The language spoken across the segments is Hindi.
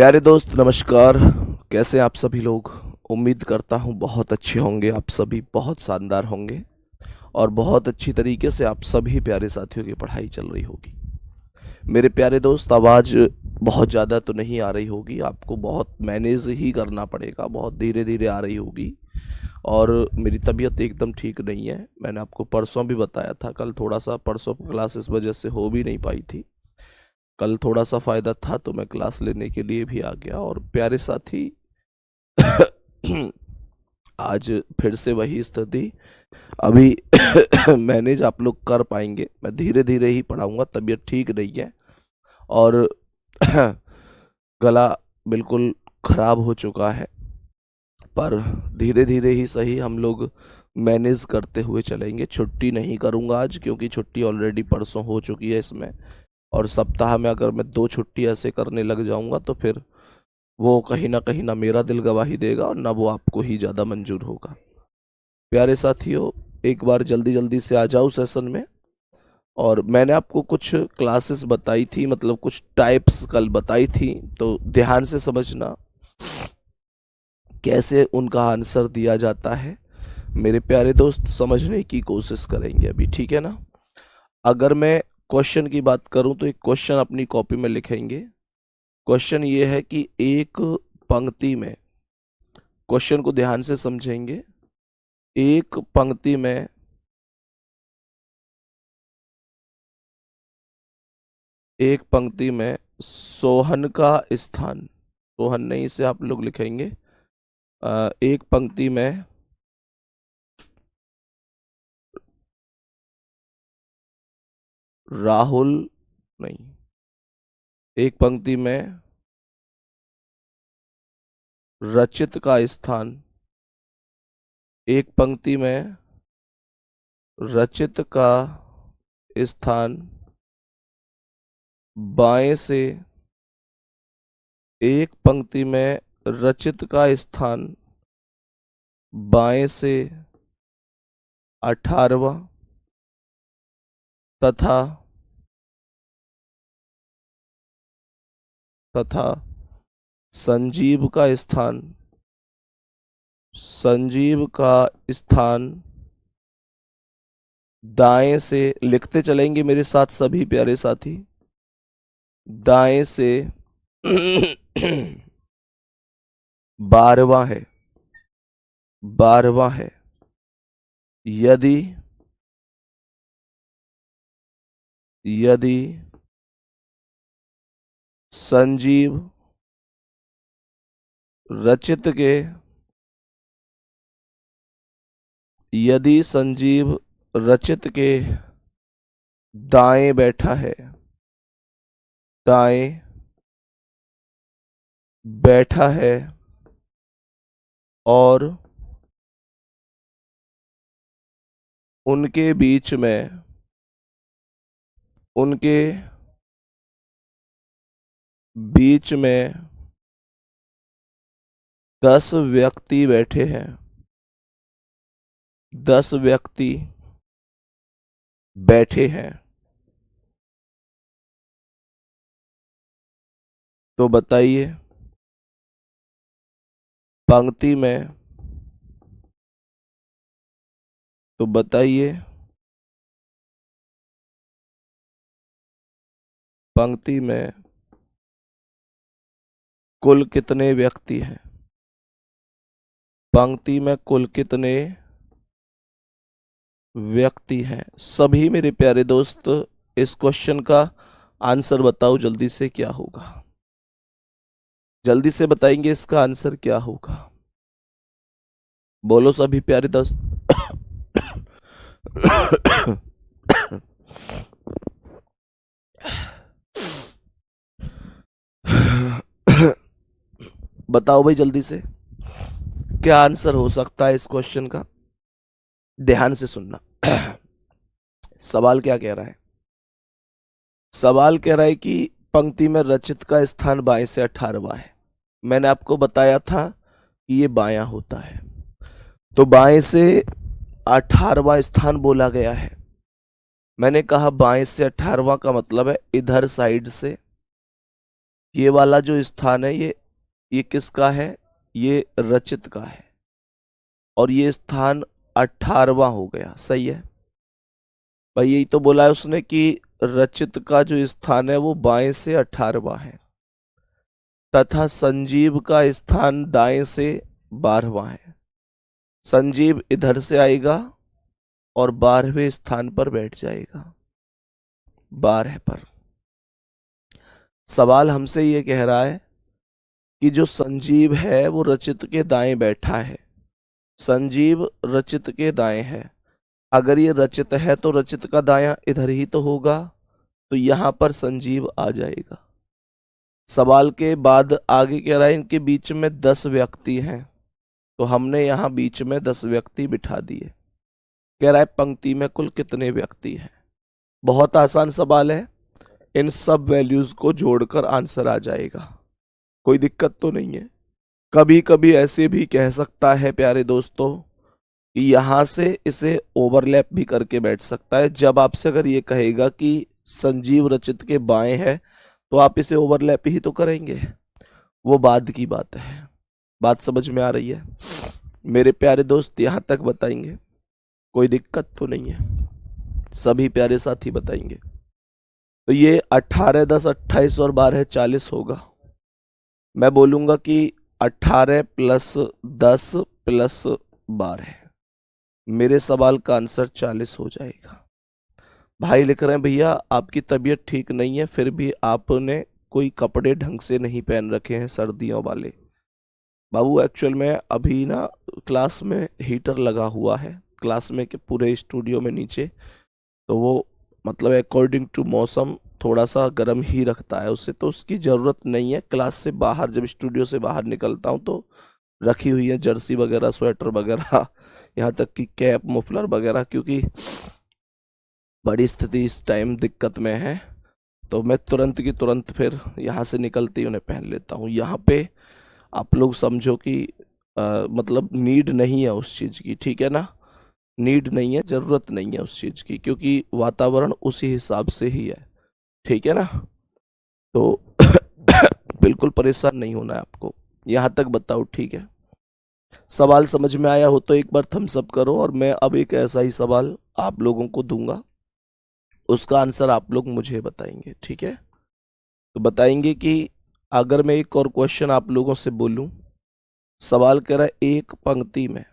प्यारे दोस्त नमस्कार। कैसे हैं आप सभी लोग। उम्मीद करता हूँ बहुत अच्छे होंगे, आप सभी बहुत शानदार होंगे और बहुत अच्छी तरीके से आप सभी प्यारे साथियों की पढ़ाई चल रही होगी। मेरे प्यारे दोस्त, आवाज़ बहुत ज़्यादा तो नहीं आ रही होगी, आपको बहुत मैनेज ही करना पड़ेगा, बहुत धीरे धीरे आ रही होगी। और मेरी तबीयत एकदम ठीक नहीं है। मैंने आपको परसों भी बताया था, कल थोड़ा सा परसों क्लास इस वजह से हो भी नहीं पाई थी। कल थोड़ा सा फ़ायदा था तो मैं क्लास लेने के लिए भी आ गया। और प्यारे साथी आज फिर से वही स्थिति। अभी मैनेज आप लोग कर पाएंगे, मैं धीरे धीरे ही पढ़ाऊंगा, तबीयत ठीक नहीं है और गला बिल्कुल खराब हो चुका है। पर धीरे धीरे ही सही, हम लोग मैनेज करते हुए चलेंगे। छुट्टी नहीं करूंगा आज, क्योंकि छुट्टी ऑलरेडी परसों हो चुकी है इसमें। और सप्ताह में अगर मैं 2 छुट्टी ऐसे करने लग जाऊंगा तो फिर वो कहीं ना मेरा दिल गवाही देगा और ना वो आपको ही ज़्यादा मंजूर होगा। प्यारे साथियों, एक बार जल्दी जल्दी से आ जाओ सेशन में। और मैंने आपको कुछ क्लासेस बताई थी, मतलब कुछ टाइप्स कल बताई थी, तो ध्यान से समझना कैसे उनका आंसर दिया जाता है। मेरे प्यारे दोस्त समझने की कोशिश करेंगे अभी, ठीक है ना। अगर मैं क्वेश्चन की बात करूं तो एक क्वेश्चन अपनी कॉपी में लिखेंगे। क्वेश्चन ये है कि एक पंक्ति में, क्वेश्चन को ध्यान से समझेंगे। एक पंक्ति में एक पंक्ति में सोहन का स्थान, सोहन नहीं, इसे आप लोग लिखेंगे एक पंक्ति में राहुल, नहीं, एक पंक्ति में रचित का स्थान, एक पंक्ति में रचित का स्थान बाएं से, एक पंक्ति में रचित का स्थान बाएं से 18वां तथा तथा संजीव का स्थान, संजीव का स्थान दाएं से, लिखते चलेंगे मेरे साथ सभी प्यारे साथी, दाएं से 12वां है, 12वां है। यदि यदि संजीव रचित के, यदि संजीव रचित के दाएं बैठा है, दाएं बैठा है और उनके बीच में, उनके बीच में 10 व्यक्ति बैठे हैं, 10 व्यक्ति बैठे हैं, तो बताइए पंक्ति में, तो बताइए पंक्ति में कुल कितने व्यक्ति हैं, पंक्ति में कुल कितने व्यक्ति हैं। सभी मेरे प्यारे दोस्त इस क्वेश्चन का आंसर बताओ जल्दी से, क्या होगा। जल्दी से बताएंगे इसका आंसर क्या होगा। बोलो सभी प्यारे दोस्त। बताओ भाई जल्दी से, क्या आंसर हो सकता है इस क्वेश्चन का। ध्यान से सुनना। सवाल क्या कह रहा है। सवाल कह रहा है कि पंक्ति में रचित का स्थान बाएं से 18वां है। मैंने आपको बताया था कि ये बायां होता है, तो बाएं से 18वां स्थान बोला गया है। मैंने कहा बाएं से 18वां का मतलब है इधर साइड से, ये वाला जो स्थान है ये किसका है? ये रचित का है। और ये स्थान 18वां हो गया। सही है भाई, यही तो बोला है उसने कि रचित का जो स्थान है वो बाएं से 18वां है, तथा संजीव का स्थान दाएं से 12वां है। संजीव इधर से आएगा और 12वें स्थान पर बैठ जाएगा, 12 पर। सवाल हमसे ये कह रहा है कि जो संजीव है वो रचित के दाएं बैठा है। संजीव रचित के दाएं है। अगर ये रचित है तो रचित का दायां इधर ही तो होगा, तो यहां पर संजीव आ जाएगा। सवाल के बाद आगे कह रहा है इनके बीच में 10 व्यक्ति हैं, तो हमने यहां बीच में 10 व्यक्ति बिठा दिए। कह रहा है पंक्ति में कुल कितने व्यक्ति हैं। बहुत आसान सवाल है, इन सब वैल्यूज को जोड़कर आंसर आ जाएगा, कोई दिक्कत तो नहीं है। कभी कभी ऐसे भी कह सकता है प्यारे दोस्तों कि यहां से इसे ओवरलैप भी करके बैठ सकता है। जब आपसे अगर ये कहेगा कि संजीव रचित के बाएं है, तो आप इसे ओवरलैप ही तो करेंगे, वो बाद की बात है। बात समझ में आ रही है मेरे प्यारे दोस्त? यहां तक बताएंगे, कोई दिक्कत तो नहीं है, सभी प्यारे साथी बताएंगे। तो ये 18 10 28 और 12 40 होगा। मैं बोलूंगा कि 18 प्लस 10 प्लस 12, मेरे सवाल का आंसर 40 हो जाएगा। भाई लिख रहे हैं भैया आपकी तबीयत ठीक नहीं है, फिर भी आपने कोई कपड़े ढंग से नहीं पहन रखे हैं, सर्दियों वाले। बाबू एक्चुअल में अभी ना क्लास में हीटर लगा हुआ है, क्लास में के पूरे स्टूडियो में नीचे, तो वो मतलब अकॉर्डिंग टू मौसम थोड़ा सा गर्म ही रखता है उसे, तो उसकी ज़रूरत नहीं है। क्लास से बाहर जब स्टूडियो से बाहर निकलता हूँ तो रखी हुई है जर्सी वगैरह, स्वेटर वगैरह, यहाँ तक कि कैप मफलर वगैरह, क्योंकि बड़ी स्थिति इस टाइम दिक्कत में है, तो मैं तुरंत की तुरंत फिर यहाँ से निकलते ही उन्हें पहन लेता हूँ। यहाँ पे आप लोग समझो कि मतलब नीड नहीं है उस चीज़ की, ठीक है ना? नीड नहीं है, ज़रूरत नहीं है उस चीज़ की, क्योंकि वातावरण उसी हिसाब से ही है, ठीक है ना? तो बिल्कुल परेशान नहीं होना है आपको। यहाँ तक बताओ, ठीक है? सवाल समझ में आया हो तो एक बार थम्स अप करो, और मैं अब एक ऐसा ही सवाल आप लोगों को दूंगा, उसका आंसर आप लोग मुझे बताएंगे, ठीक है? तो बताएंगे कि अगर मैं एक और क्वेश्चन आप लोगों से बोलूं, सवाल कह रहा है एक पंक्ति में,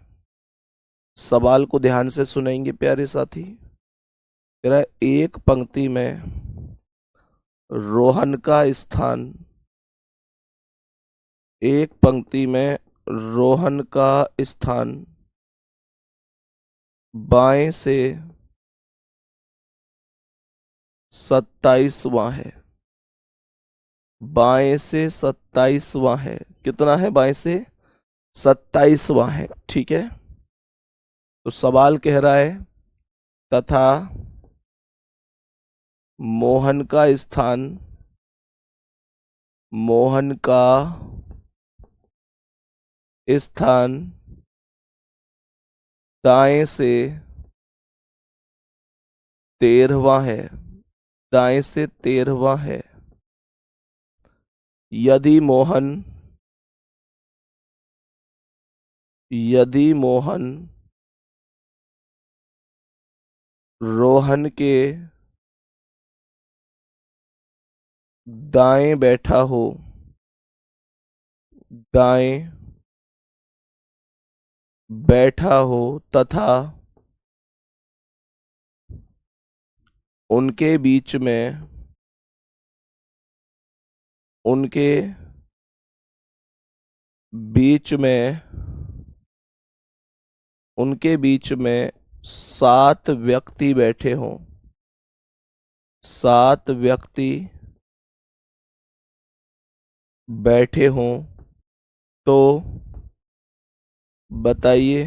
सवाल को ध्यान से सुनेंगे प्यारे साथी। कह रहा है एक पंक्ति में रोहन का स्थान, एक पंक्ति में रोहन का स्थान बाएं से 27वां है। बाएं से 27वां है। कितना है? बाएं से 27वां है, ठीक है? तो सवाल कह रहा है तथा मोहन का स्थान, मोहन का स्थान दाएं से 13वां है, दाएं से 13वां है। यदि मोहन, यदि मोहन रोहन के दाएं बैठा हो, दाएं बैठा हो तथा उनके बीच में, उनके बीच में, उनके बीच में 7 व्यक्ति बैठे हों, 7 व्यक्ति बैठे हों, तो बताइए,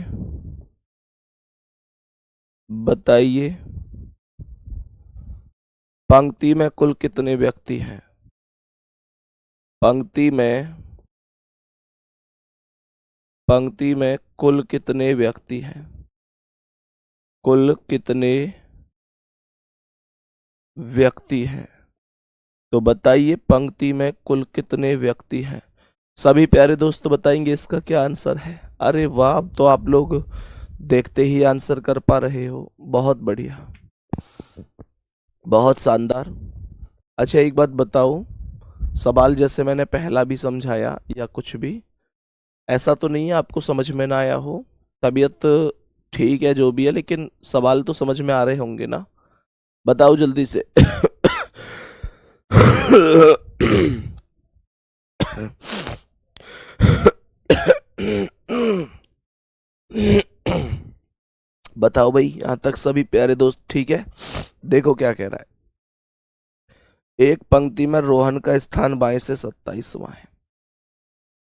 बताइए पंक्ति में कुल कितने व्यक्ति हैं? पंक्ति में, पंक्ति में कुल कितने व्यक्ति हैं? कुल कितने व्यक्ति हैं? तो बताइए पंक्ति में कुल कितने व्यक्ति हैं? सभी प्यारे दोस्त बताएंगे इसका क्या आंसर है। अरे वाह, अब तो आप लोग देखते ही आंसर कर पा रहे हो, बहुत बढ़िया, बहुत शानदार। अच्छा एक बात बताओ, सवाल जैसे मैंने पहला भी समझाया या कुछ भी, ऐसा तो नहीं है आपको समझ में ना आया हो? तबीयत ठीक है जो भी है, लेकिन सवाल तो समझ में आ रहे होंगे ना? बताओ जल्दी से। बताओ भाई, यहां तक सभी प्यारे दोस्त ठीक है? देखो क्या कह रहा है। एक पंक्ति में रोहन का स्थान बाएं से 27वां है,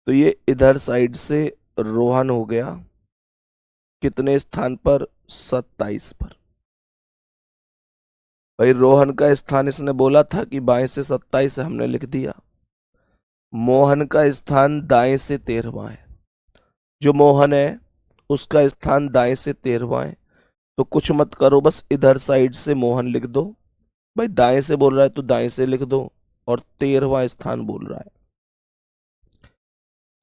तो ये इधर साइड से रोहन हो गया कितने स्थान पर? 27 पर। भाई रोहन का स्थान इसने बोला था कि बाएं से 27 है, हमने लिख दिया। मोहन का स्थान दाएं से 13वां है, जो मोहन है उसका स्थान दाएं से 13वां है, तो कुछ मत करो, बस इधर साइड से मोहन लिख दो। भाई दाएं से बोल रहा है तो दाएं से लिख दो, और 13वां स्थान बोल रहा है।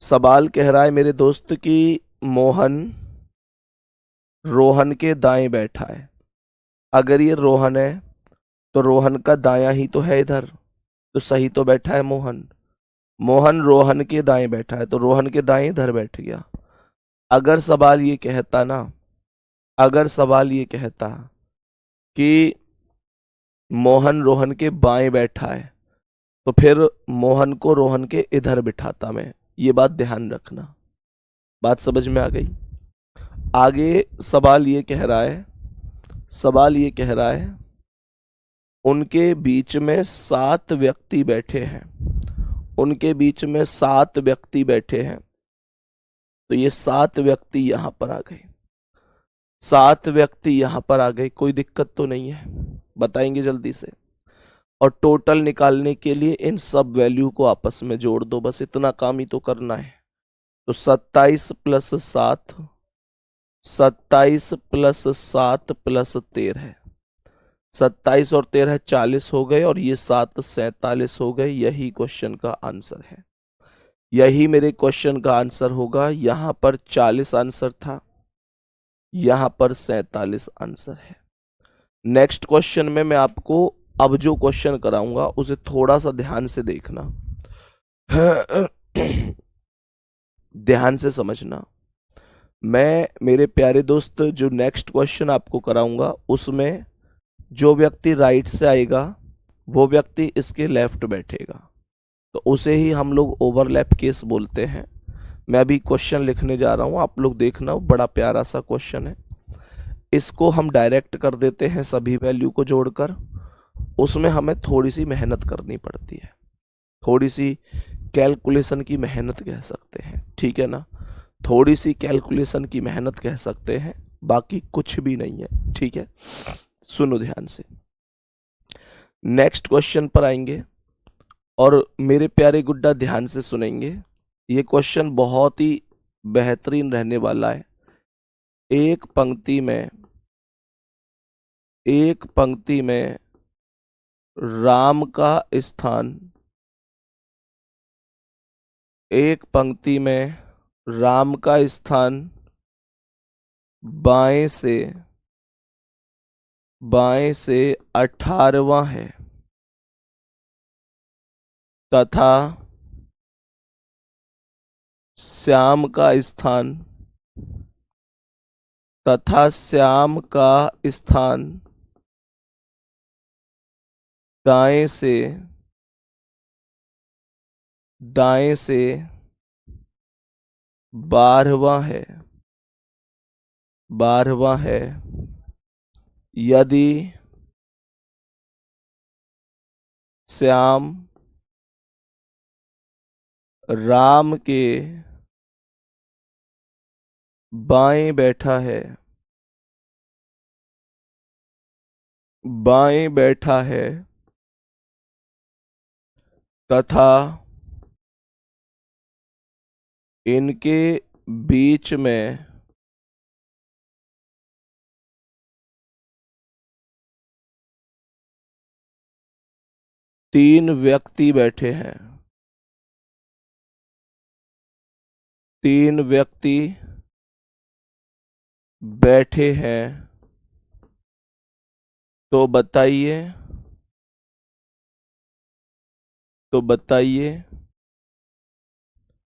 सवाल कह रहा है मेरे दोस्त कि मोहन रोहन के दाएं बैठा है। अगर ये रोहन है तो रोहन का दायां ही तो है इधर, तो सही तो बैठा है मोहन। मोहन रोहन के दाएं बैठा है तो रोहन के दाएं इधर बैठ गया। अगर सवाल ये कहता ना, अगर सवाल ये कहता कि मोहन रोहन के बाएं बैठा है, तो फिर मोहन को रोहन के इधर बिठाता मैं। ये बात ध्यान रखना। बात समझ में आ गई? आगे सवाल ये कह रहा है, सवाल ये कह रहा है उनके बीच में 7 व्यक्ति बैठे हैं, उनके बीच में 7 व्यक्ति बैठे हैं, तो ये 7 व्यक्ति यहां पर आ गए, 7 व्यक्ति यहां पर आ गए, कोई दिक्कत तो नहीं है? बताएंगे जल्दी से। और टोटल निकालने के लिए इन सब वैल्यू को आपस में जोड़ दो, बस इतना काम ही तो करना है। तो 27 प्लस 7, 27 प्लस 7 प्लस 13, 27 और 13 40 हो गए, और ये 7 47 हो गए। यही क्वेश्चन का आंसर है, यही मेरे क्वेश्चन का आंसर होगा। यहां पर 40 आंसर था, यहां पर 47 आंसर है। नेक्स्ट क्वेश्चन में मैं आपको अब जो क्वेश्चन कराऊंगा उसे थोड़ा सा ध्यान से देखना, ध्यान से समझना। मैं मेरे प्यारे दोस्त जो नेक्स्ट क्वेश्चन आपको कराऊंगा उसमें जो व्यक्ति राइट से आएगा वो व्यक्ति इसके लेफ्ट बैठेगा, तो उसे ही हम लोग ओवरलैप केस बोलते हैं। मैं अभी क्वेश्चन लिखने जा रहा हूं, आप लोग देखना, बड़ा प्यारा सा क्वेश्चन है। इसको हम डायरेक्ट कर देते हैं सभी वैल्यू को जोड़कर, उसमें हमें थोड़ी सी मेहनत करनी पड़ती है, थोड़ी सी कैलकुलेशन की मेहनत कह सकते हैं, ठीक है ना? थोड़ी सी कैलकुलेशन की मेहनत कह सकते हैं, बाकी कुछ भी नहीं है, ठीक है? सुनो ध्यान से, नेक्स्ट क्वेश्चन पर आएंगे, और मेरे प्यारे गुड्डा ध्यान से सुनेंगे। ये क्वेश्चन बहुत ही बेहतरीन रहने वाला है। एक पंक्ति में, एक पंक्ति में राम का स्थान, एक पंक्ति में राम का स्थान बाएं से 18वां है, तथा श्याम का स्थान, तथा श्याम का स्थान दाएं से 12वां है, 12वां है। यदि श्याम राम के बाएं बैठा है, बाएं बैठा है, तथा इनके बीच में तीन व्यक्ति बैठे हैं, तीन व्यक्ति बैठे हैं, तो बताइए,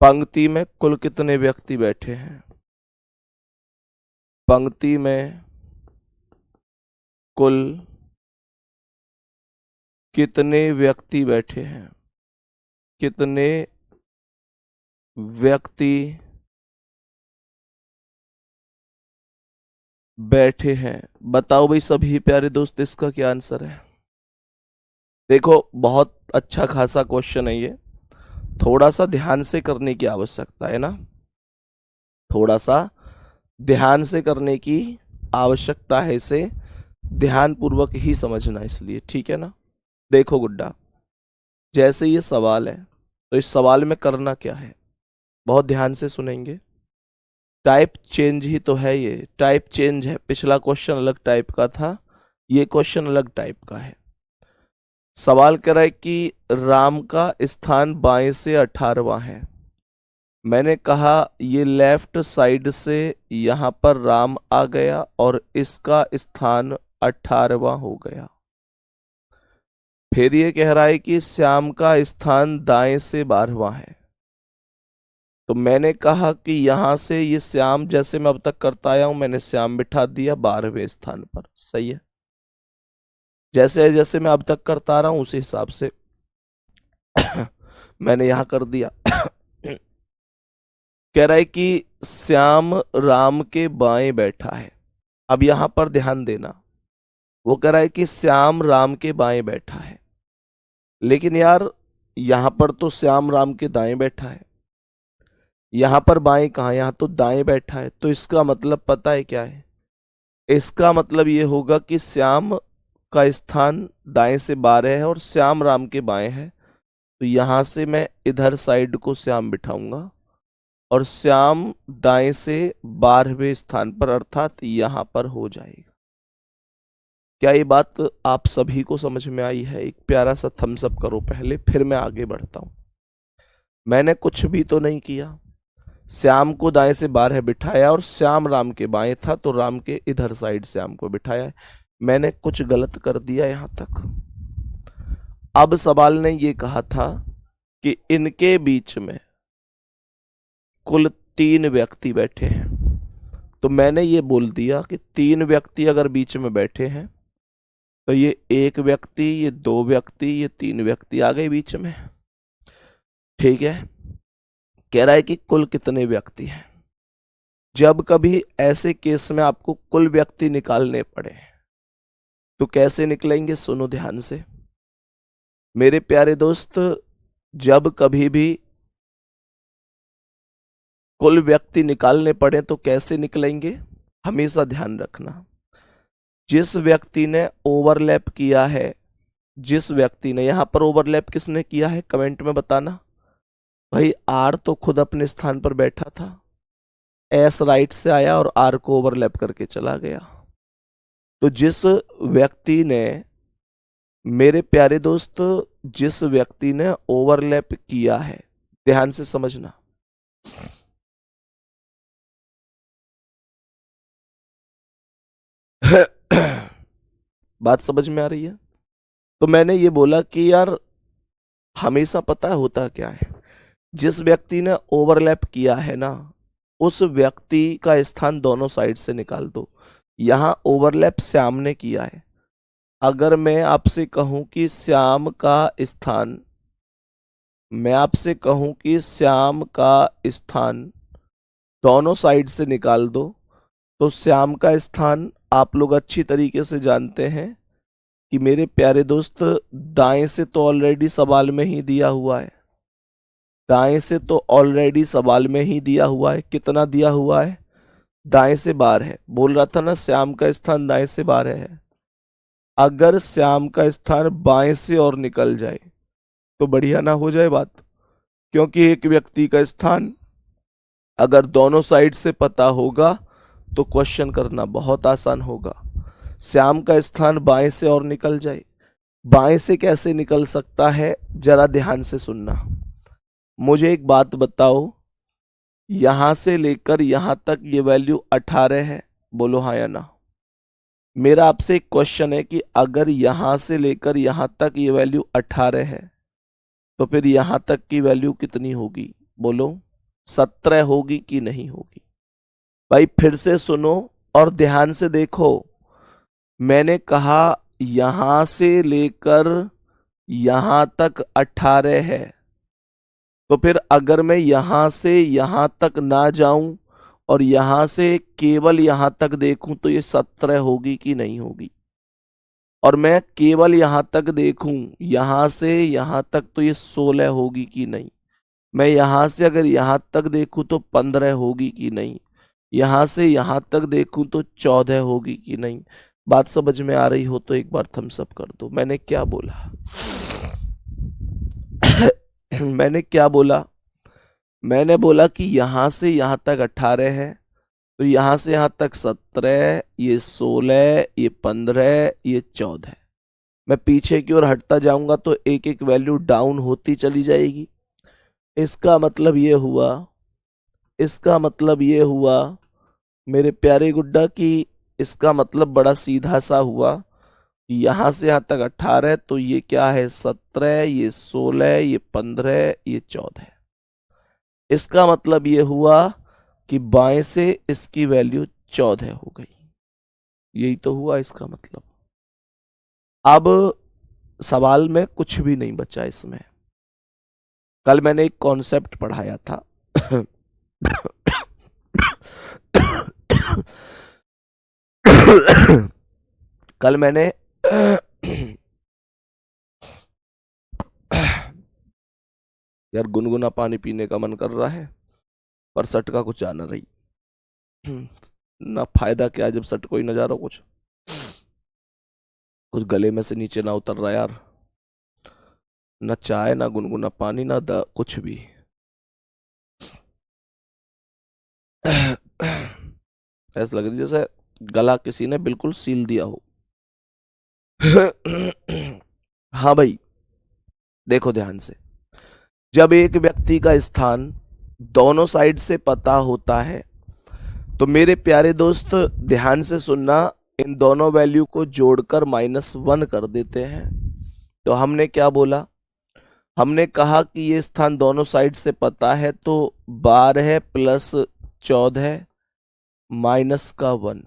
पंक्ति में कुल कितने व्यक्ति बैठे हैं? पंक्ति में कुल कितने व्यक्ति बैठे हैं? कितने व्यक्ति बैठे हैं? बताओ भाई सभी प्यारे दोस्त, इसका क्या आंसर है? देखो बहुत अच्छा खासा क्वेश्चन है ये, थोड़ा सा ध्यान से करने की आवश्यकता है ना, थोड़ा सा ध्यान से करने की आवश्यकता है, इसे ध्यान पूर्वक ही समझना, इसलिए ठीक है ना। देखो गुड्डा, जैसे ये सवाल है तो इस सवाल में करना क्या है, बहुत ध्यान से सुनेंगे। टाइप चेंज ही तो है, ये टाइप चेंज है। पिछला क्वेश्चन अलग टाइप का था, ये क्वेश्चन अलग टाइप का है। सवाल कह रहा है कि राम का स्थान बाएं से 18वां है। मैंने कहा ये लेफ्ट साइड से यहां पर राम आ गया और इसका स्थान 18वां हो गया। फिर ये कह रहा है कि श्याम का स्थान दाएं से 12वां है। तो मैंने कहा कि यहां से ये श्याम, जैसे मैं अब तक करता आया हूं, मैंने श्याम बिठा दिया 12वें स्थान पर, सही है। जैसे जैसे मैं अब तक करता रहा हूं उसी हिसाब से मैंने यहां कर दिया कह रहा है कि श्याम राम के बाएं बैठा है। अब यहां पर ध्यान देना, वो कह रहा है कि श्याम राम के बाएं बैठा है, लेकिन यार यहां पर तो श्याम राम के दाएं बैठा है, यहां पर बाएं कहाँ, यहां तो दाएं बैठा है। तो इसका मतलब पता है क्या है? इसका मतलब ये होगा कि श्याम का स्थान दाएं से 12 है और श्याम राम के बाएं है। तो यहां से मैं इधर साइड को श्याम बिठाऊंगा और श्याम दाएं से 12वें स्थान पर, अर्थात यहां पर हो जाएगा। क्या ये बात आप सभी को समझ में आई है? एक प्यारा सा थम्स अप करो पहले, फिर मैं आगे बढ़ता हूं। मैंने कुछ भी तो नहीं किया, श्याम को दाएं से 12 बिठाया और श्याम राम के बाएं था, तो राम के इधर साइड श्याम को बिठाया है। मैंने कुछ गलत कर दिया यहां तक? अब सवाल ने ये कहा था कि इनके बीच में कुल 3 व्यक्ति बैठे हैं, तो मैंने ये बोल दिया कि 3 व्यक्ति अगर बीच में बैठे हैं तो ये 1 व्यक्ति, ये 2 व्यक्ति, ये 3 व्यक्ति आ गए बीच में, ठीक है। कह रहा है कि कुल कितने व्यक्ति हैं। जब कभी ऐसे केस में आपको कुल व्यक्ति निकालने पड़े तो कैसे निकलेंगे, सुनो ध्यान से मेरे प्यारे दोस्त। जब कभी भी कुल व्यक्ति निकालने पड़े तो कैसे निकलेंगे, हमेशा ध्यान रखना। जिस व्यक्ति ने ओवरलैप किया है, जिस व्यक्ति ने, यहां पर ओवरलैप किसने किया है कमेंट में बताना। भाई आर तो खुद अपने स्थान पर बैठा था, एस राइट से आया और आर को ओवरलैप करके चला गया। तो जिस व्यक्ति ने, मेरे प्यारे दोस्त, जिस व्यक्ति ने ओवरलैप किया है, ध्यान से समझना, बात समझ में आ रही है? तो मैंने ये बोला कि यार हमेशा पता होता क्या है, जिस व्यक्ति ने ओवरलैप किया है ना, उस व्यक्ति का स्थान दोनों साइड से निकाल दो। यहां ओवरलैप श्याम ने किया है। अगर मैं आपसे कहूं कि श्याम का स्थान, मैं आपसे कहूं कि श्याम का स्थान दोनों साइड से निकाल दो, तो श्याम का स्थान आप लोग अच्छी तरीके से जानते हैं कि मेरे प्यारे दोस्त, दाएं से तो ऑलरेडी सवाल में ही दिया हुआ है, दाएं से तो ऑलरेडी सवाल में ही दिया हुआ है। कितना दिया हुआ है? दाएं से 12 है। बोल रहा था ना श्याम का स्थान दाएं से 12 है। अगर श्याम का स्थान बाएं से और निकल जाए तो बढ़िया ना हो जाए बात, क्योंकि एक व्यक्ति का स्थान अगर दोनों साइड से पता होगा तो क्वेश्चन करना बहुत आसान होगा। श्याम का स्थान बाएं से और निकल जाए, बाएं से कैसे निकल सकता है, जरा ध्यान से सुनना। मुझे एक बात बताओ, यहां से लेकर यहां तक ये वैल्यू 18 है, बोलो हाँ या ना। मेरा आपसे एक क्वेश्चन है कि अगर यहां से लेकर यहां तक ये वैल्यू 18 है, तो फिर यहां तक की वैल्यू कितनी होगी, बोलो। 17 होगी कि नहीं होगी? भाई फिर से सुनो और ध्यान से देखो। मैंने कहा यहां से लेकर यहां तक 18 है, तो फिर अगर मैं यहां से यहां तक ना जाऊं और यहां से केवल यहां तक देखूं तो ये 17 होगी कि नहीं होगी? और मैं केवल यहां तक देखूं, यहां से यहां तक, तो ये 16 होगी कि नहीं? मैं यहां से अगर यहां तक देखूं तो 15 होगी कि नहीं? यहां से यहां तक देखूं तो 14 होगी कि नहीं? बात समझ में आ रही हो तो एक बार थम्स अप कर दो। मैंने क्या बोला? मैंने क्या बोला? मैंने बोला कि यहां से यहां तक 18 है, तो यहां से यहां तक 17, ये 16, ये 15, ये 14। मैं पीछे की ओर हटता जाऊंगा तो एक एक वैल्यू डाउन होती चली जाएगी। इसका मतलब ये हुआ, इसका मतलब ये हुआ मेरे प्यारे गुड्डा की, इसका मतलब बड़ा सीधा सा हुआ। यहां से यहां तक 18, तो ये क्या है? 17, ये 16, ये 15, ये 14। इसका मतलब ये हुआ कि बाएं से इसकी वैल्यू 14 हो गई। यही तो हुआ इसका मतलब। अब सवाल में कुछ भी नहीं बचा इसमें। कल मैंने एक कॉन्सेप्ट पढ़ाया था। कल मैंने यार गुनगुना पानी पीने का मन कर रहा है, पर सट का कुछ आ ना रही। ना फायदा क्या जब सट को ही ना जा रहा कुछ। कुछ गले में से नीचे ना उतर रहा यार। ना चाय, ना गुनगुना पानी, ना कुछ भी। ऐसा लग रही जैसे गला किसी ने बिल्कुल सील दिया हो। हाँ भाई, देखो ध्यान से। जब एक व्यक्ति का स्थान दोनों साइड से पता होता है, तो मेरे प्यारे दोस्त ध्यान से सुनना, इन दोनों वैल्यू को जोड़कर -1 कर देते हैं। तो हमने क्या बोला? हमने कहा कि ये स्थान दोनों साइड से पता है, तो 12 प्लस 14 माइनस का 1।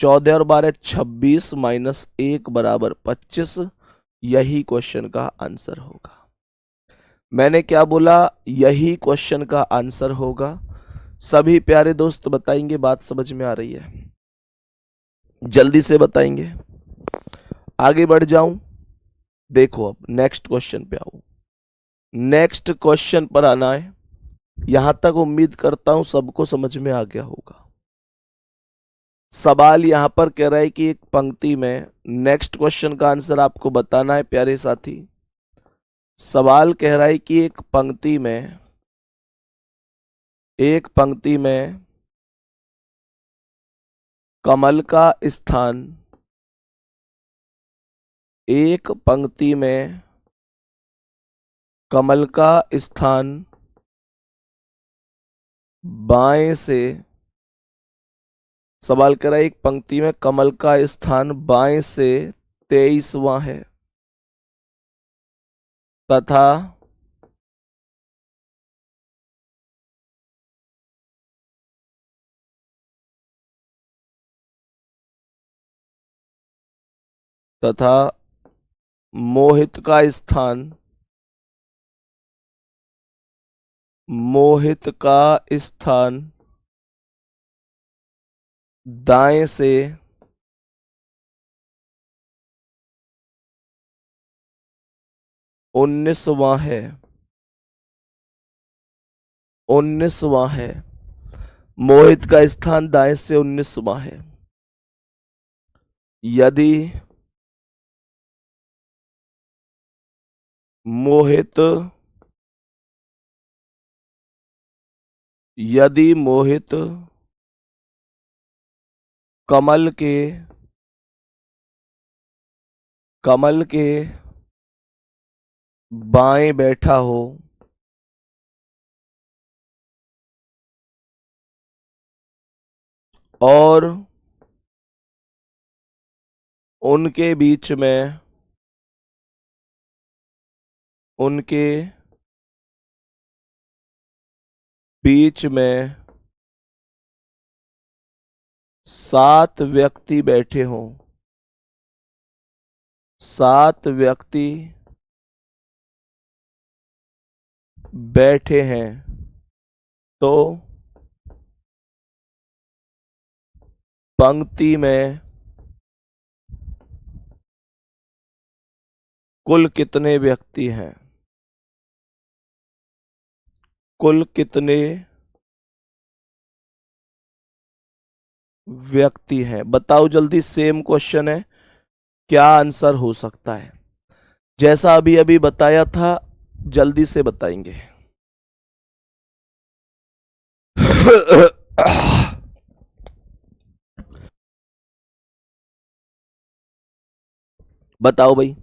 14 और 12 26, -1 बराबर 25। यही क्वेश्चन का आंसर होगा। मैंने क्या बोला? यही क्वेश्चन का आंसर होगा। सभी प्यारे दोस्त बताएंगे, बात समझ में आ रही है? जल्दी से बताएंगे। आगे बढ़ जाऊं? देखो अब नेक्स्ट क्वेश्चन पे आओ। नेक्स्ट क्वेश्चन पर आना है। यहां तक उम्मीद करता हूं सबको समझ में आ गया होगा। सवाल यहां पर कह रहा है कि एक पंक्ति में, नेक्स्ट क्वेश्चन का आंसर आपको बताना है प्यारे साथी। सवाल कह रहा है कि एक पंक्ति में कमल का स्थान, एक पंक्ति में कमल का स्थान बाएं से, सवाल कर रहा है एक पंक्ति में कमल का स्थान बाएं से 23वां है, तथा तथा मोहित का स्थान, मोहित का स्थान दाएं से 19वां है, 19वां है। मोहित का स्थान दाएं से 19वां है। यदि मोहित यदि मोहित कमल के कमल के बाएं बैठा हो और उनके बीच में 7 व्यक्ति बैठे हों, 7 व्यक्ति बैठे हैं, तो पंक्ति में कुल कितने व्यक्ति हैं? कुल कितने व्यक्ति हैं? बताओ जल्दी, सेम क्वेश्चन है, क्या आंसर हो सकता है? जैसा अभी अभी बताया था, जल्दी से बताएंगे। बताओ भाई।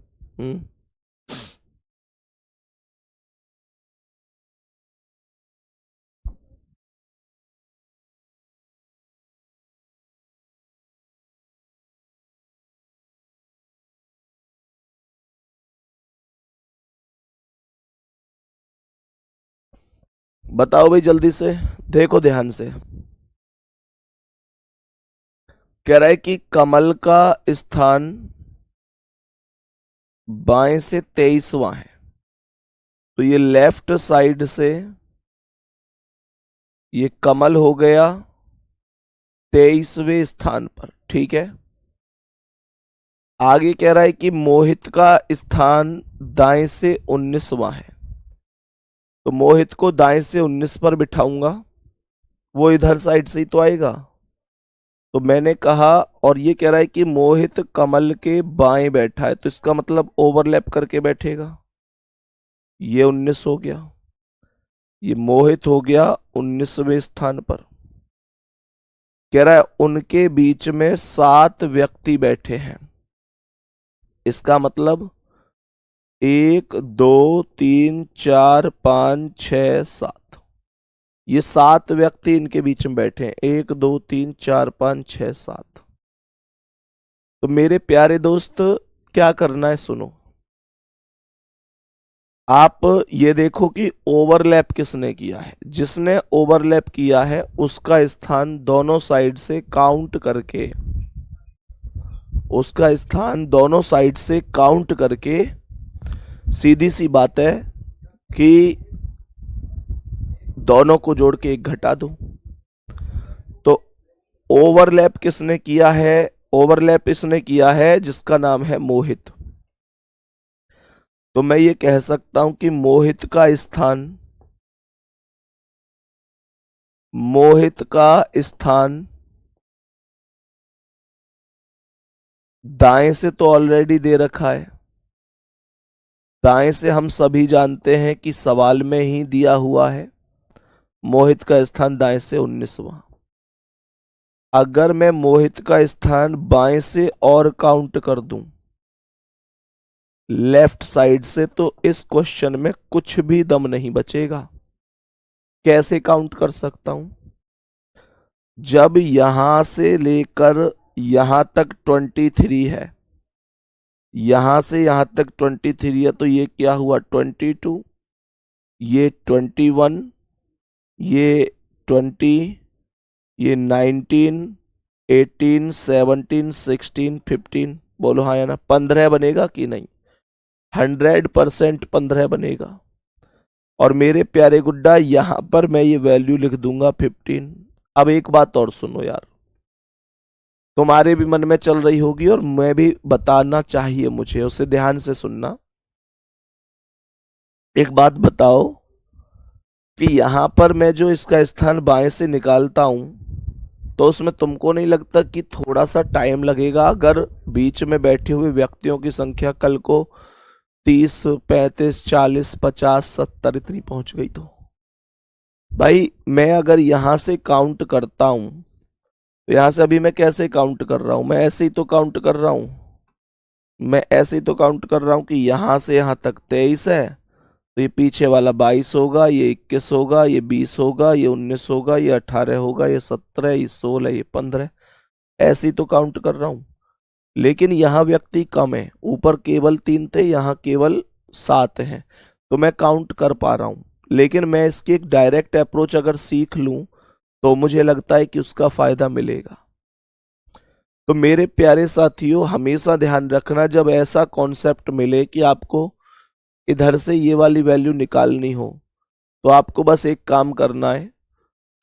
बताओ भाई जल्दी से, देखो ध्यान से। कह रहा है कि कमल का स्थान बाएं से 23वां है, तो ये लेफ्ट साइड से ये कमल हो गया 23वें स्थान पर, ठीक है। आगे कह रहा है कि मोहित का स्थान दाएं से 19वां है, तो मोहित को दाएं से 19 पर बिठाऊंगा, वो इधर साइड से ही तो आएगा। तो मैंने कहा, और ये कह रहा है कि मोहित कमल के बाएं बैठा है, तो इसका मतलब ओवरलैप करके बैठेगा। ये 19 हो गया, ये मोहित हो गया 19वें स्थान पर। कह रहा है उनके बीच में 7 व्यक्ति बैठे हैं, इसका मतलब 1 2 3 4 5 6 7, ये 7 व्यक्ति इनके बीच में बैठे हैं, 1 2 3 4 5 6 7। तो मेरे प्यारे दोस्त, क्या करना है सुनो। आप ये देखो कि ओवरलैप किसने किया है। जिसने ओवरलैप किया है उसका स्थान दोनों साइड से काउंट करके, उसका स्थान दोनों साइड से काउंट करके, सीधी सी बात है कि दोनों को जोड़ के 1 घटा दो। तो ओवरलैप किसने किया है? ओवरलैप इसने किया है जिसका नाम है मोहित। तो मैं ये कह सकता हूं कि मोहित का स्थान दाएं से तो ऑलरेडी दे रखा है। दाएं से हम सभी जानते हैं कि सवाल में ही दिया हुआ है, मोहित का स्थान दाएं से 19वां। अगर मैं मोहित का स्थान बाएं से और काउंट कर दूं लेफ्ट साइड से, तो इस क्वेश्चन में कुछ भी दम नहीं बचेगा। कैसे काउंट कर सकता हूं? जब यहां से लेकर यहां तक 23 है, यहां से यहां तक 23 है, तो ये क्या हुआ 22, ये 21, ये 20, ये 19, 18, 17, 16, 15, बोलो हाँ या ना। 15 बनेगा कि नहीं? 100% 15 बनेगा। और मेरे प्यारे गुड्डा, यहां पर मैं ये वैल्यू लिख दूंगा 15। अब एक बात और सुनो यार, तुम्हारे भी मन में चल रही होगी और मैं भी बताना चाहिए मुझे, उसे ध्यान से सुनना। एक बात बताओ कि यहां पर मैं जो इसका स्थान बाएं से निकालता हूं, तो उसमें तुमको नहीं लगता कि थोड़ा सा टाइम लगेगा? अगर बीच में बैठे हुए व्यक्तियों की संख्या कल को 30 35 40 50 70 इतनी पहुंच गई, तो भाई मैं अगर यहां से काउंट करता हूं, तो यहां से अभी मैं कैसे काउंट कर रहा हूं? मैं ऐसे ही तो काउंट कर रहा हूं। मैं ऐसे ही तो काउंट कर रहा हूं कि यहां से यहां तक 23 है, तो ये पीछे वाला 22 होगा, ये 21 होगा, ये 20 होगा, ये 19 होगा, ये 18 होगा, ये 17, ये 16, ये 15। ऐसे ही तो काउंट कर रहा हूं। लेकिन यहाँ व्यक्ति कम है, ऊपर केवल 3 थे, यहाँ केवल 7 हैं, तो मैं काउंट कर पा रहा हूँ। लेकिन मैं इसकी एक डायरेक्ट अप्रोच अगर सीख लूँ तो मुझे लगता है कि उसका फायदा मिलेगा। तो मेरे प्यारे साथियों, हमेशा ध्यान रखना, जब ऐसा कॉन्सेप्ट मिले कि आपको इधर से ये वाली वैल्यू निकालनी हो, तो आपको बस एक काम करना है।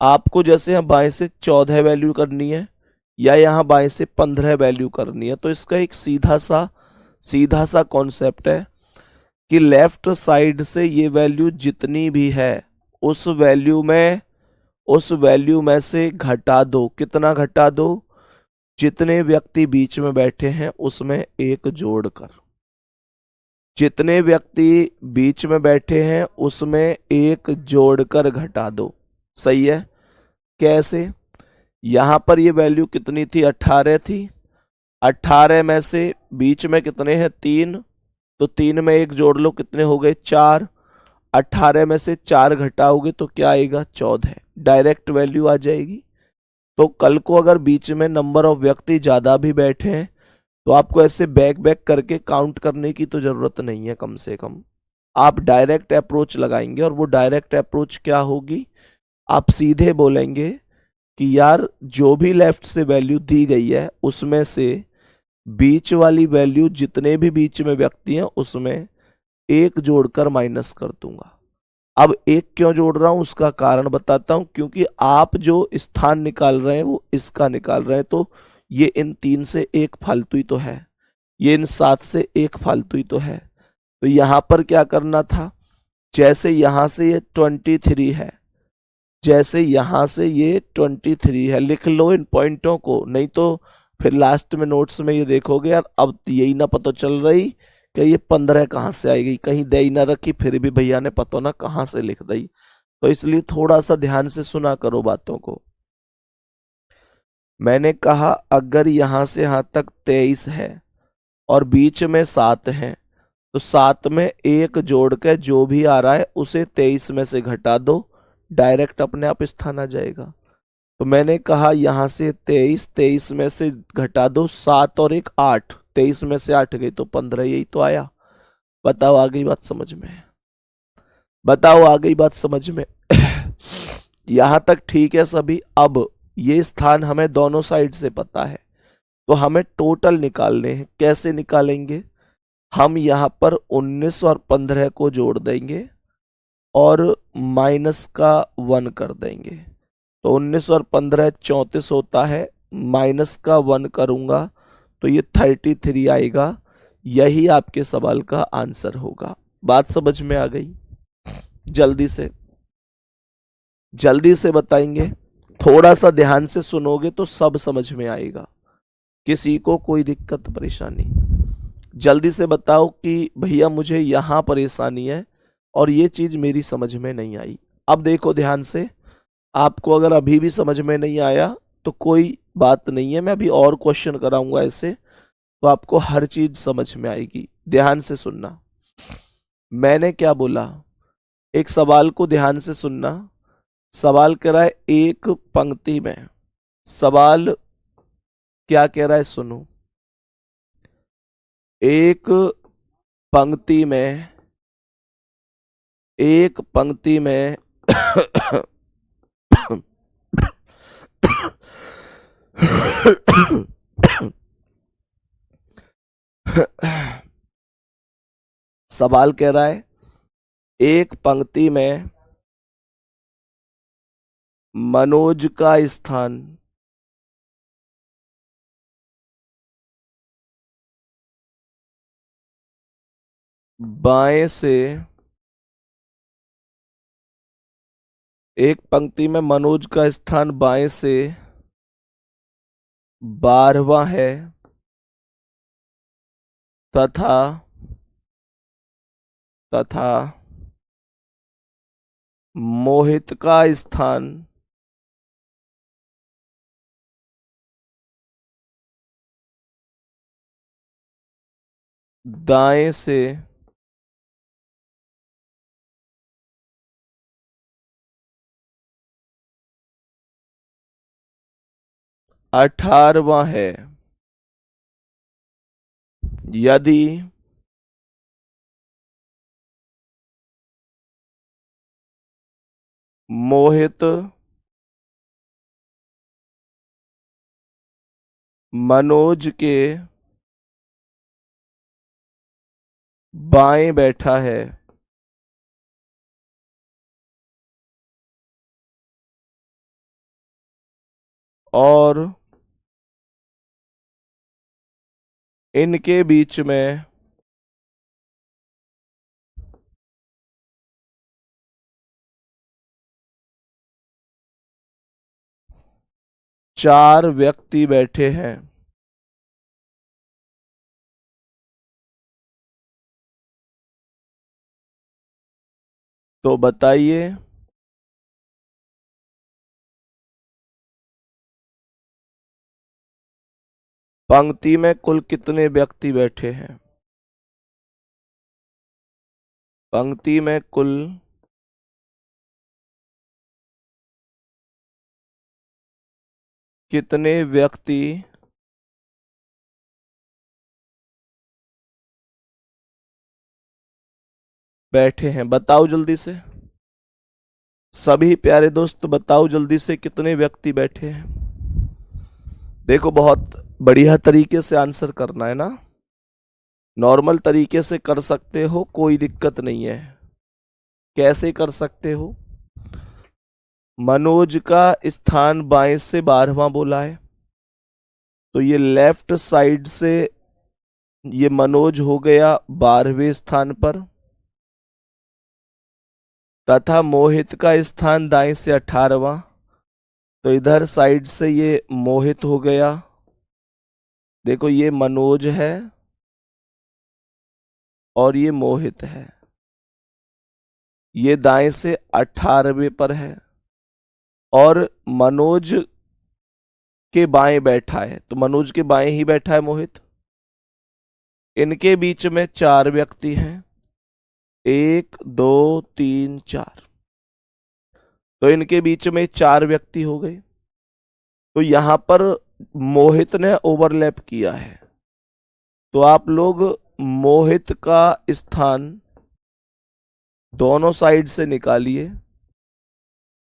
आपको जैसे यहाँ बाएं से 14 वैल्यू करनी है या यहाँ बाएं से 15 वैल्यू करनी है, तो इसका एक सीधा सा कॉन्सेप्ट है कि लेफ्ट साइड से ये वैल्यू जितनी भी है उस वैल्यू में से घटा दो। कितना घटा दो? जितने व्यक्ति बीच में बैठे हैं उसमें एक जोड़कर। जितने व्यक्ति बीच में बैठे हैं उसमें एक जोड़कर घटा दो। सही है? कैसे? यहां पर ये वैल्यू कितनी थी? 18 थी। 18 में से बीच में कितने हैं? 3, तो 3 में एक जोड़ लो, कितने हो गए? 4। 18 में से 4 घटाओगे तो क्या आएगा? 14। डायरेक्ट वैल्यू आ जाएगी। तो कल को अगर बीच में नंबर ऑफ व्यक्ति ज्यादा भी बैठे हैं तो आपको ऐसे बैक बैक करके काउंट करने की तो जरूरत नहीं है। कम से कम आप डायरेक्ट अप्रोच लगाएंगे, और वो डायरेक्ट अप्रोच क्या होगी? आप सीधे बोलेंगे कि यार जो भी लेफ्ट से वैल्यू दी गई है उसमें से बीच वाली वैल्यू, जितने भी बीच में व्यक्ति हैं उसमें एक जोड़कर माइनस कर दूंगा। अब एक क्यों जोड़ रहा हूं उसका कारण बताता हूं। क्योंकि आप जो स्थान निकाल रहे हैं वो इसका निकाल रहे हैं, तो ये इन 3 से एक फालतू ही तो है, ये इन 7 से एक फालतू ही तो है। तो यहां पर क्या करना था? जैसे यहां से ये 23 है, जैसे यहां से ये 23 है, लिख लो इन पॉइंटों को, नहीं तो फिर लास्ट में नोट्स में ये देखोगे यार अब यही ना पता चल रही कि ये 15 कहाँ से आएगी, कहीं दे ही ना रखी, फिर भी भैया ने पता ना कहाँ से लिख दी। तो इसलिए थोड़ा सा ध्यान से सुना करो बातों को। मैंने कहा अगर यहां से यहां तक 23 है और बीच में 7 है, तो 7 में एक जोड़ के जो भी आ रहा है उसे 23 में से घटा दो, डायरेक्ट अपने आप स्थान आ जाएगा। तो मैंने कहा यहां से 23, 23 में से घटा दो 7 और 1 8, 23 में से 8 गई तो 15, यही तो आया। बताओ आ गई बात समझ में? बताओ आ गई बात समझ में? यहां तक ठीक है सभी। अब ये स्थान हमें दोनों साइड से पता है, तो हमें टोटल निकालने हैं। कैसे निकालेंगे? हम यहां पर 19 और 15 को जोड़ देंगे और माइनस का 1 कर देंगे। तो 19 और 15 34 होता है, माइनस का 1 करूंगा तो ये 33 आएगा। यही आपके सवाल का आंसर होगा। बात समझ में आ गई? जल्दी से जल्दी से बताएंगे। थोड़ा सा ध्यान से सुनोगे तो सब समझ में आएगा, किसी को कोई दिक्कत परेशानी? जल्दी से बताओ कि भैया मुझे यहां परेशानी है और ये चीज मेरी समझ में नहीं आई। अब देखो ध्यान से, आपको अगर अभी भी समझ में नहीं आया तो कोई बात नहीं है, मैं अभी और क्वेश्चन कराऊंगा ऐसे, तो आपको हर चीज समझ में आएगी। ध्यान से सुनना। मैंने क्या बोला? एक सवाल को ध्यान से सुनना। सवाल कह रहा है एक पंक्ति में, सवाल क्या कह रहा है सुनो। एक पंक्ति में, एक पंक्ति में सवाल कह रहा है एक पंक्ति में मनोज का स्थान बाएं से, एक पंक्ति में मनोज का स्थान बाएं से 12वां है तथा तथा मोहित का स्थान दाएं से 18वां है। यदि मोहित मनोज के बाएं बैठा है और इनके बीच में चार व्यक्ति बैठे हैं, तो बताइए पंक्ति में कुल कितने व्यक्ति बैठे हैं? पंक्ति में कुल कितने व्यक्ति बैठे हैं? बताओ जल्दी से सभी प्यारे दोस्त, बताओ जल्दी से कितने व्यक्ति बैठे हैं। देखो बहुत बढ़िया तरीके से आंसर करना है ना, नॉर्मल तरीके से कर सकते हो, कोई दिक्कत नहीं है। कैसे कर सकते हो? मनोज का स्थान बाएं से 12वां बोला है, तो ये लेफ्ट साइड से ये मनोज हो गया 12वें स्थान पर, तथा मोहित का स्थान दाएं से 18वां, तो इधर साइड से ये मोहित हो गया। देखो ये मनोज है और ये मोहित है, ये दाएं से 18वें पर है और मनोज के बाएं बैठा है, तो मनोज के बाएं ही बैठा है मोहित। इनके बीच में चार व्यक्ति हैं, 1 2 3 4, तो इनके बीच में चार व्यक्ति हो गए। तो यहां पर मोहित ने ओवरलैप किया है, तो आप लोग मोहित का स्थान दोनों साइड से निकालिए।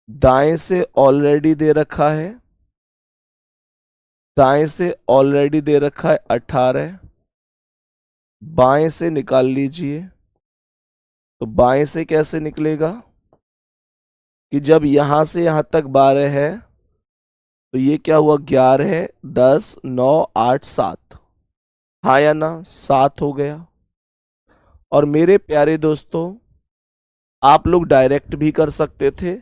दाएं से ऑलरेडी दे रखा है, दाएं से ऑलरेडी दे रखा है 18, बाएं से निकाल लीजिए। तो बाएं से कैसे निकलेगा कि जब यहां से यहां तक 12 है, तो ये क्या हुआ 11 10 9 8 7, हाँ या ना, 7 हो गया। और मेरे प्यारे दोस्तों, आप लोग डायरेक्ट भी कर सकते थे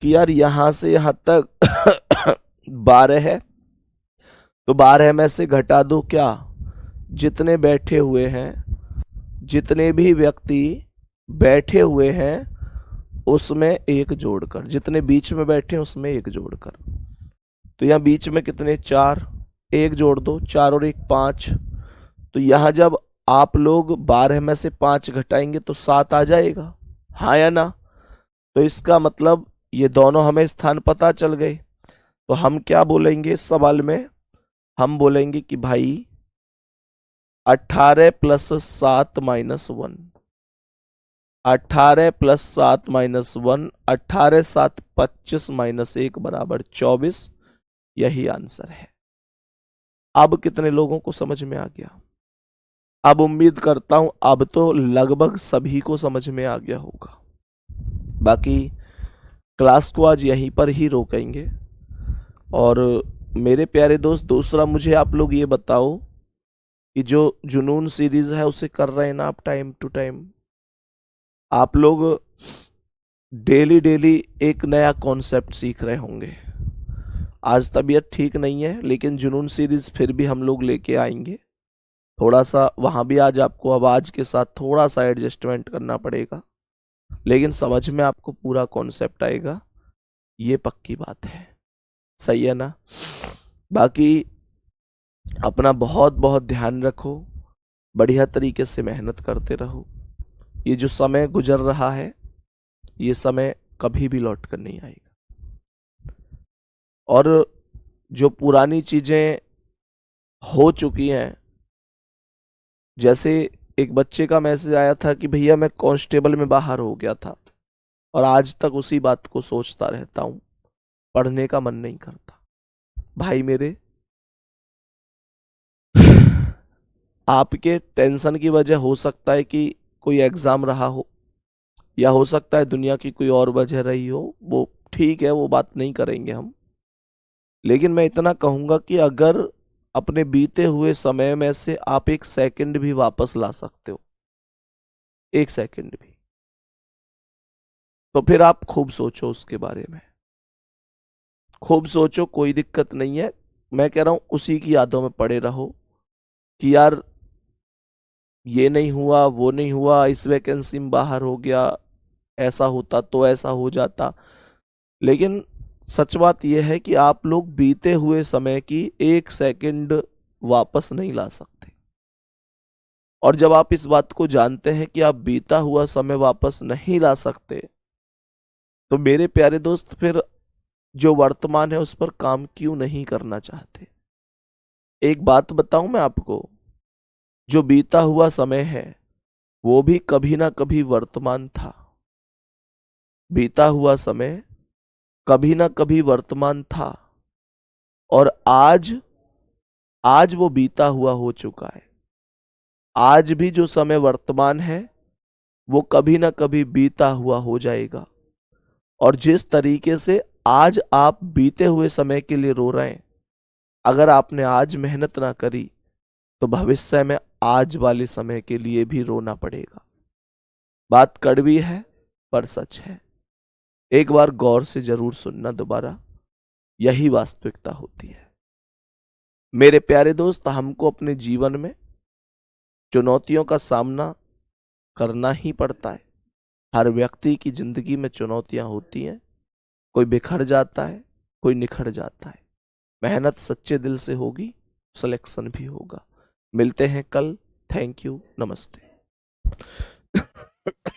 कि यार यहां से यहां तक 12 है, तो 12 में से घटा दो क्या, जितने बैठे हुए हैं, जितने भी व्यक्ति बैठे हुए हैं उसमें एक जोड़कर, जितने बीच में बैठे हैं उसमें एक जोड़कर। तो यहां बीच में कितने, 4, एक जोड़ दो, 4 और 1 5। तो यहां जब आप लोग 12 में से 5 घटाएंगे तो 7 आ जाएगा, हाँ या ना। तो इसका मतलब ये दोनों हमें स्थान पता चल गए। तो हम क्या बोलेंगे इस सवाल में, हम बोलेंगे कि भाई 18 + 7 - 1, 18 + 7 - 1, 18 7 25 - 1 = 24, यही आंसर है। अब कितने लोगों को समझ में आ गया? अब उम्मीद करता हूं अब तो लगभग सभी को समझ में आ गया होगा। बाकी क्लास को आज यहीं पर ही रोकेंगे। और मेरे प्यारे दोस्त, दूसरा मुझे आप लोग ये बताओ कि जो जुनून सीरीज है उसे कर रहे हैं ना आप टाइम टू टाइम? आप लोग डेली डेली एक नया कॉन्सेप्ट सीख रहे होंगे। आज तबीयत ठीक नहीं है, लेकिन जुनून सीरीज फिर भी हम लोग लेके आएंगे। थोड़ा सा वहां भी आज आपको आवाज के साथ थोड़ा सा एडजस्टमेंट करना पड़ेगा, लेकिन समझ में आपको पूरा कॉन्सेप्ट आएगा, ये पक्की बात है। सही है ना? बाकी अपना बहुत बहुत ध्यान रखो। बढ़िया तरीके से मेहनत करते रहो। ये जो समय गुजर रहा है, ये समय कभी भी लौट कर नहीं आएगा। और जो पुरानी चीजें हो चुकी हैं, जैसे एक बच्चे का मैसेज आया था कि भैया मैं कांस्टेबल में बाहर हो गया था, और आज तक उसी बात को सोचता रहता हूं, पढ़ने का मन नहीं करता। भाई मेरे, आपके टेंशन की वजह हो सकता है कि कोई एग्जाम रहा हो, या हो सकता है दुनिया की कोई और वजह रही हो, वो ठीक है, वो बात नहीं करेंगे हम। लेकिन मैं इतना कहूंगा कि अगर अपने बीते हुए समय में से आप एक सेकंड भी वापस ला सकते हो, एक सेकंड भी, तो फिर आप खूब सोचो उसके बारे में, खूब सोचो, कोई दिक्कत नहीं है। मैं कह रहा हूं उसी की यादों में पड़े रहो कि यार ये नहीं हुआ, वो नहीं हुआ, इस वैकेंसी में बाहर हो गया, ऐसा होता तो ऐसा हो जाता। लेकिन सच बात यह है कि आप लोग बीते हुए समय की एक सेकंड वापस नहीं ला सकते। और जब आप इस बात को जानते हैं कि आप बीता हुआ समय वापस नहीं ला सकते, तो मेरे प्यारे दोस्त, फिर जो वर्तमान है उस पर काम क्यों नहीं करना चाहते? एक बात बताऊं मैं आपको, जो बीता हुआ समय है वो भी कभी ना कभी वर्तमान था। बीता हुआ समय कभी ना कभी वर्तमान था, और आज, आज वो बीता हुआ हो चुका है। आज भी जो समय वर्तमान है वो कभी ना कभी बीता हुआ हो जाएगा। और जिस तरीके से आज आप बीते हुए समय के लिए रो रहे हैं, अगर आपने आज मेहनत ना करी तो भविष्य में आज वाले समय के लिए भी रोना पड़ेगा। बात कड़वी है पर सच है। एक बार गौर से जरूर सुनना दोबारा, यही वास्तविकता होती है। मेरे प्यारे दोस्त, हमको अपने जीवन में चुनौतियों का सामना करना ही पड़ता है। हर व्यक्ति की जिंदगी में चुनौतियां होती हैं। कोई बिखर जाता है, कोई निखर जाता है। मेहनत सच्चे दिल से होगी, सिलेक्शन भी होगा। मिलते हैं कल। थैंक यू, नमस्ते।